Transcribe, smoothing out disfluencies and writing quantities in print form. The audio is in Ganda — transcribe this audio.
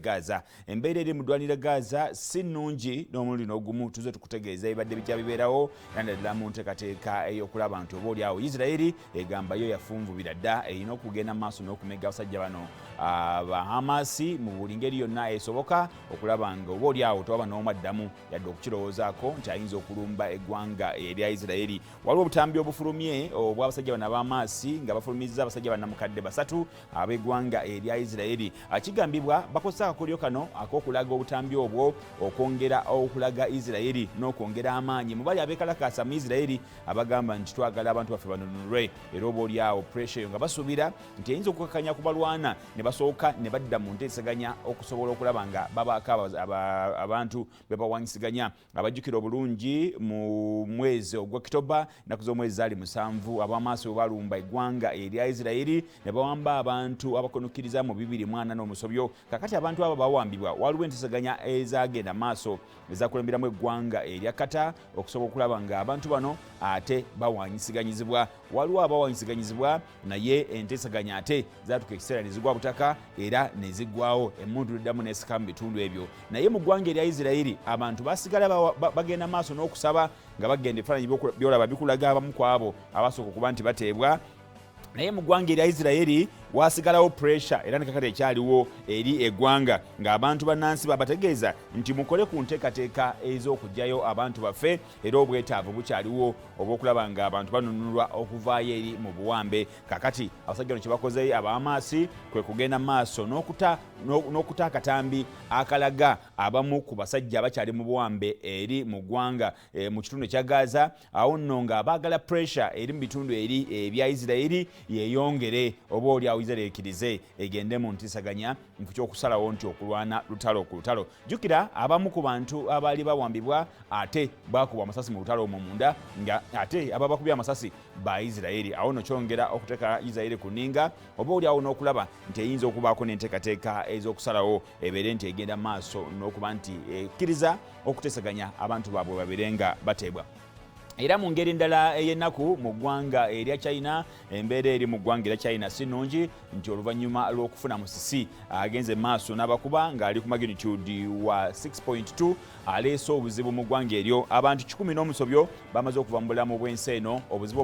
Gaza embeera eri mu ddwaniro Gaza si nnungi n'omulundi n'ogumu tuze tukutegeeza ebadde bijja bibeerawo naddala mu nteekateeka ey'okulaba nti oboolyawo Isirayiri egamba yo yafunvubira dda erina okugenda mu maaso n'okumegga abasajja bano aba Hamas mu buli ngeri yonna esoboka okulaba nga oboolyawo tewaba n'omu addamu yadde okukirowoozaako nti ayinza okulumba eggwanga erya Isirayiri. Waliwo obutambi obufulumye obw'abasajja bano aba Hamas nga bafulumizza abasajja bannamukadde 3 ab'eggwanga erya Isirayiri. Kigambibwa bakozesa akakolyo kano ak'okulaga obutambi obwo okwongera okulaga Isirayiri n'okwongera amaanyi mu bali abeekalakaasa mu Isirayiri abagamba nti twagala abantu baffe banunulwe era oboolyawo pressure nga basuubira nti eyinza okukakanya ku balwana ne basooka ne badda mu nteesaganya okusobola okulaba nga babaako abantu be bawanyisiganya. Abajjukira obulungi mu mwezi ogwa Oktoba ennaku z'omwezi zaali 7 ab'amaaso bwe balumba eggwanga erya Isirayiri ne bawamba abantu abakonukkiriza mu 240 n'omusobyo. Kakati abantu abo bawambibwa waliwo enteesaganya ezagenda maaso ezakulemberamu eggwanga erya Kata okusobola okulaba nga abantu bano ate bawanyisiganyizibwa. Waliwo abawanyisiganyizibwa naye enteesaganya ate zaatuka ekiseera ne zigwa butaka era ne ziggwawo emmundu eddamu n'esika mu bitundu ebyo. Naye mu ggwanga erya Isirayiri abantu basigala bagenda maaso n'okusaba nga bagenda ebifaananyi byolaba bikulaga abamu ku abo abasooka okuba nti bateebwa. Naye mu ggwanga erya Isirayiri wasigalawo pressure era ne kakati ekyaliwo eri eggwanga ng'abantu bannansi babategeeza nti mukole ku nteekateeka ez'okugyayo abantu baffe era obwetaavu bukyaliwo obw'okulaba nga abantu banunulwa okuvaayo eri mu buwambe. Kakati abasajja bano kye bakoze aba Hamas kwe kugenda maaso n'okuta akatambi akalaga abamu ku basajja abakyali mu buwambe eri mu ggwanga mu kitundu ekya Gaza. Awo nno nga baagala pressure eri mu bitundu eri ebya Isirayiri yeyongere oboolyawo Isirayiri ekkirize egende mu ntiisaganya mu ky'okusalawo nti okulwana lutalo ku lutalo. Jjukira abamu ku bantu abaali bawambibwa ate baakubwa amasasi mu lutalo omwo munda nga ate ababakubye amasasi ba Isirayiri. Awo nno kyongera okuteeka Isirayiri ku nninga oboolyawo n'okulaba nti eyinza okubaako n'enteekateeka ez'okusalawo ebeere nti egenda maaso n'okuba nti ekkiriza okuteesaganya abantu baabwe babeere nga bateebwa. Era mu ngeri endala ey'ennaku mu ggwanga erya China embeera eri mu ggwanga erya China si nnungi nti oluvannyuma lw'okufuna musisi agenze maaso n'abakuba ng'ali ku magnitude wa 6.2 aleese obuzibu mu ggwanga eryo. Abantu 10 n'omusobyo bamaze okuva mu bulamu bw'ensi eno. Obuzibu